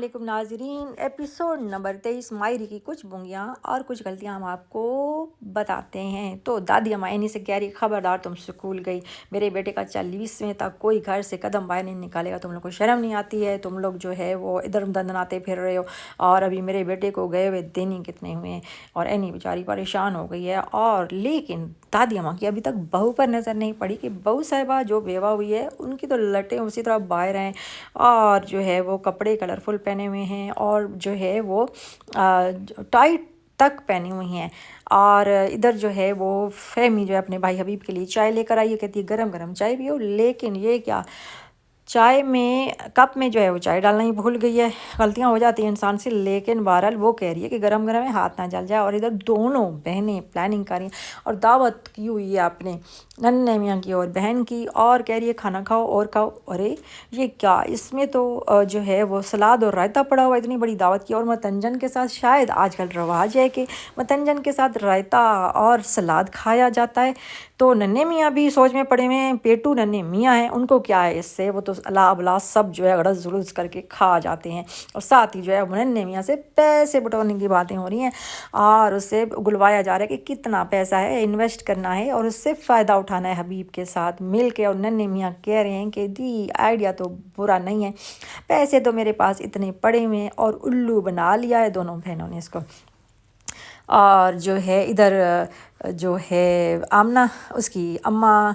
علیکم ناظرین، episode number 23 ماہری کی کچھ بنگیاں اور کچھ غلطیاں ہم آپ کو بتاتے ہیں۔ تو دادی اماں اینی سے کہہ رہی خبردار تم سکول گئی، میرے بیٹے کا 40ویں تک کوئی گھر سے قدم باہر نہیں نکالے گا، تم لوگ کو شرم نہیں آتی ہے، تم لوگ جو ہے وہ ادھر ادھر دندناتے پھر رہے ہو، اور ابھی میرے بیٹے کو گئے ہوئے دن ہی کتنے ہوئے ہیں۔ اور اینی بیچاری پریشان ہو گئی ہے، اور لیکن دادی اماں کی ابھی تک بہو پر نظر نہیں پڑی کہ بہو صاحبہ جو بیوہ ہوئی ہے ان کی تو لٹیں اسی طرح باہر ہیں، اور جو ہے وہ کپڑے کلرفل پہنے ہوئے ہیں، اور جو ہے وہ ٹائٹ تک پہنی ہوئی ہیں۔ اور ادھر جو ہے وہ فہمی جو ہے اپنے بھائی حبیب کے لیے چائے لے کر آئی ہے، کہتی ہے گرم گرم چائے پیو، لیکن یہ کیا چائے میں کپ میں جو ہے وہ چائے ڈالنا ہی بھول گئی ہے۔ غلطیاں ہو جاتی ہیں انسان سے، لیکن بہرحال وہ کہہ رہی ہے کہ گرم گرم ہے ہاتھ نہ جل جائے، اور ادھر دونوں بہنیں پلاننگ کر رہی ہیں اور دعوت کی ہوئی ہے اپنے ننھے میاں کی اور بہن کی، اور کہہ رہی ہے کھانا کھاؤ اور کھاؤ۔ ارے یہ کیا، اس میں تو جو ہے وہ سلاد اور رائتہ پڑا ہوا ہے، اتنی بڑی دعوت کی، اور متنجن کے ساتھ شاید آج کل رواج ہے کہ متنجن کے ساتھ رائتہ اور سلاد کھایا جاتا ہے۔ تو ننھے میاں بھی سوچ میں پڑے ہوئے ہیں، پیٹو ننھے میاں ہیں، ان کو کیا ہے اس سے، وہ تو الا بلا سب جو ہے غرض ضرورت کر کے کھا جاتے ہیں، اور ساتھ ہی جو ہے ننھے میاں سے پیسے بٹورنے کی باتیں ہو رہی ہیں، اور اس سے گلوایا جا رہا ہے کہ کتنا پیسہ ہے انویسٹ کرنا ہے اور اس سے فائدہ اٹھانا ہے حبیب کے ساتھ مل کے۔ اور ننھے میاں کہہ رہے ہیں کہ دی آئیڈیا تو برا نہیں ہے، پیسے تو میرے پاس اتنے پڑے ہوئے ہیں، اور الو بنا لیا ہے دونوں بہنوں نے اس کو۔ اور جو ہے ادھر جو ہے آمنہ اس کی اماں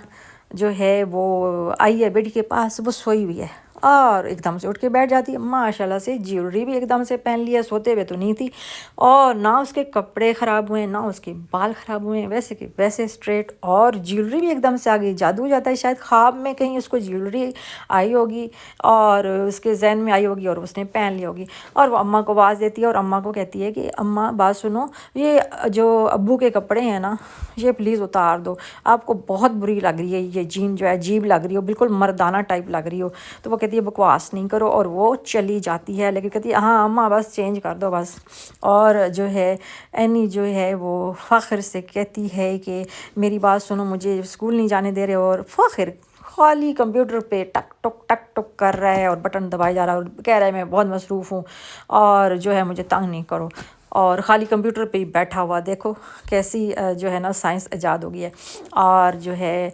جو ہے وہ آئی ہے بیٹی کے پاس، وہ سوئی ہوئی ہے، اور ایک دم سے اٹھ کے بیٹھ جاتی ہے، ماشاءاللہ سے جیولری بھی ایک دم سے پہن لی ہے، سوتے ہوئے تو نہیں تھی، اور نہ اس کے کپڑے خراب ہوئے ہیں، نہ اس کے بال خراب ہوئے ہیں، ویسے کہ ویسے اسٹریٹ، اور جیولری بھی ایک دم سے آ گئی۔ جادو ہو جاتا ہے، شاید خواب میں کہیں اس کو جیولری آئی ہوگی اور اس کے ذہن میں آئی ہوگی اور اس نے پہن لی ہوگی، اور وہ اماں کو آواز دیتی ہے اور اماں کو کہتی ہے کہ اماں بات سنو، یہ جو ابو کے کپڑے ہیں نا یہ پلیز اتار دو، آپ کو بہت بری لگ رہی ہے، یہ جین جو ہے عجیب لگ رہی ہو، بالکل مردانہ ٹائپ لگ رہی ہو۔ تو وہ کہتی ہے بکواس نہیں کرو، اور وہ چلی جاتی ہے، لیکن کہتی ہے ہاں اماں بس چینج کر دو بس۔ اور جو ہے اینی جو ہے وہ فخر سے کہتی ہے کہ میری بات سنو، مجھے اسکول نہیں جانے دے رہے، اور فخر خالی کمپیوٹر پہ ٹک ٹک کر رہا ہے اور بٹن دبائی جا رہا ہے، اور کہہ رہا ہے میں بہت مصروف ہوں اور جو ہے مجھے تنگ نہیں کرو، اور خالی کمپیوٹر پہ ہی بیٹھا ہوا، دیکھو کیسی جو ہے نا سائنس ایجاد ہو گئی ہے۔ اور جو ہے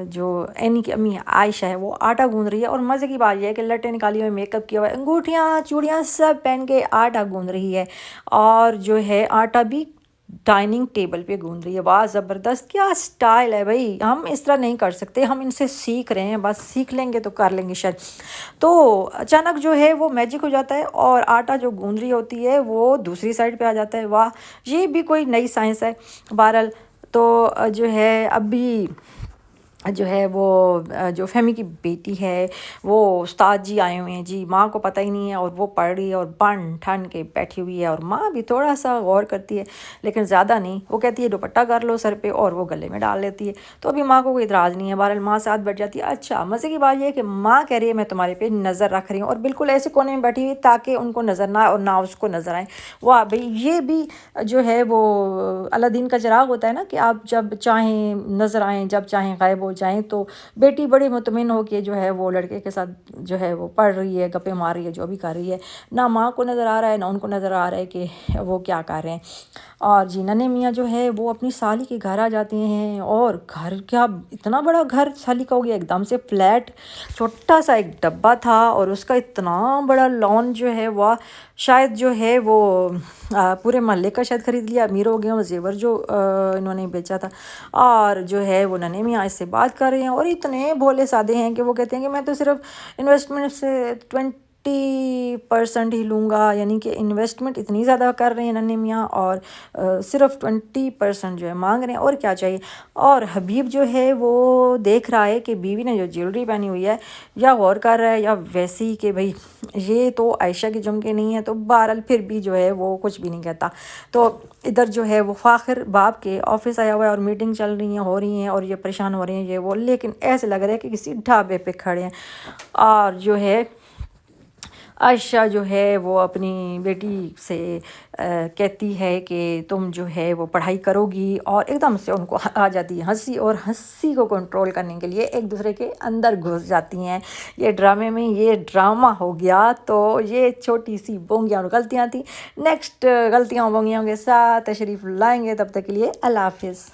جو اینی کی امی عائشہ ہے وہ آٹا گوندھ رہی ہے، اور مزے کی بات یہ ہے کہ لٹیں نکالی ہوئے، میک اپ کیا ہوا ہے، انگوٹھیاں چوڑیاں سب پہن کے آٹا گوندھ رہی ہے، اور جو ہے آٹا بھی ڈائننگ ٹیبل پہ گوندھ رہی ہے۔ واہ زبردست، کیا سٹائل ہے بھائی، ہم اس طرح نہیں کر سکتے، ہم ان سے سیکھ رہے ہیں، بس سیکھ لیں گے تو کر لیں گے شاید۔ تو اچانک جو ہے وہ میجک ہو جاتا ہے، اور آٹا جو گوندھ رہی ہوتی ہے وہ دوسری سائڈ پہ آ جاتا ہے۔ واہ، یہ بھی کوئی نئی سائنس ہے۔ بہرحال تو جو ہے ابھی جو ہے وہ جو فہمی کی بیٹی ہے وہ استاد جی آئے ہوئے ہیں جی، ماں کو پتہ ہی نہیں ہے، اور وہ پڑھ رہی ہے اور بن ٹھن کے بیٹھی ہوئی ہے، اور ماں بھی تھوڑا سا غور کرتی ہے لیکن زیادہ نہیں، وہ کہتی ہے دوپٹہ کر لو سر پہ، اور وہ گلے میں ڈال لیتی ہے، تو ابھی ماں کو کوئی اعتراض نہیں ہے۔ بہرحال ماں ساتھ بیٹھ جاتی ہے۔ اچھا مزے کی بات یہ ہے کہ ماں کہہ رہی ہے میں تمہارے پہ نظر رکھ رہی ہوں، اور بالکل ایسے کونے میں بیٹھی ہوئی تاکہ ان کو نظر نہ آئے اور نہ اس کو نظر آئے۔ واہ بھئی، یہ بھی جو ہے وہ الدین کا چراغ ہوتا ہے نا کہ آپ جب چاہیں نظر آئیں، جب چاہیں غائب ہو جائیں۔ تو بیٹی بڑی مطمئن ہو کے جو ہے وہ لڑکے کے ساتھ جو ہے وہ پڑھ رہی ہے، گپے مار رہی ہے، جو بھی کر رہی ہے، نہ ماں کو نظر آ رہا ہے نہ ان کو نظر آ رہا ہے کہ وہ کیا کر رہے ہیں۔ اور جی ننھے میاں جو ہے وہ اپنی سالی کے گھر آ جاتے ہیں، اور گھر کیا اتنا بڑا گھر سالی کا ہو گیا، ایک دم سے فلیٹ، چھوٹا سا ایک ڈبہ تھا، اور اس کا اتنا بڑا لان جو ہے وہ شاید جو ہے وہ پورے محلے کا شاید خرید لیا، امیر ہو گئے ہیں وہ زیور جو انہوں نے بیچا تھا۔ اور جو ہے وہ ننھے میاں اس سے بات کر رہے ہیں، اور اتنے بھولے سادے ہیں کہ وہ کہتے ہیں کہ میں تو صرف انویسٹمنٹ سے 20% ہی لوں گا، یعنی کہ انویسٹمنٹ اتنی زیادہ کر رہے ہیں ننھے میاں، اور صرف 20% جو ہے مانگ رہے ہیں، اور کیا چاہیے۔ اور حبیب جو ہے وہ دیکھ رہا ہے کہ بیوی نے جو جیولری پہنی ہوئی ہے، یا غور کر رہا ہے یا ویسے ہی کہ بھئی یہ تو عائشہ کے جھمکے نہیں ہیں، تو بہرحال پھر بھی جو ہے وہ کچھ بھی نہیں کہتا۔ تو ادھر جو ہے وہ فاخر باپ کے آفس آیا ہوا ہے، اور میٹنگ چل رہی ہیں ہو رہی ہیں، اور یہ پریشان ہو رہے ہیں یہ وہ، لیکن ایسے لگ رہا ہے کہ کسی ڈھابے پہ کھڑے ہیں۔ اور جو ہے عائشہ جو ہے وہ اپنی بیٹی سے کہتی ہے کہ تم جو ہے وہ پڑھائی کرو گی، اور ایک دم سے ان کو آ جاتی ہے ہنسی، اور ہنسی کو کنٹرول کرنے کے لیے ایک دوسرے کے اندر گھس جاتی ہیں۔ یہ ڈرامے میں یہ ڈرامہ ہو گیا۔ تو یہ چھوٹی سی بونگیاں اور غلطیاں تھیں۔ نیکسٹ غلطیاں بونگیاں کے ساتھ تشریف لائیں گے، تب تک کے لیے اللہ حافظ۔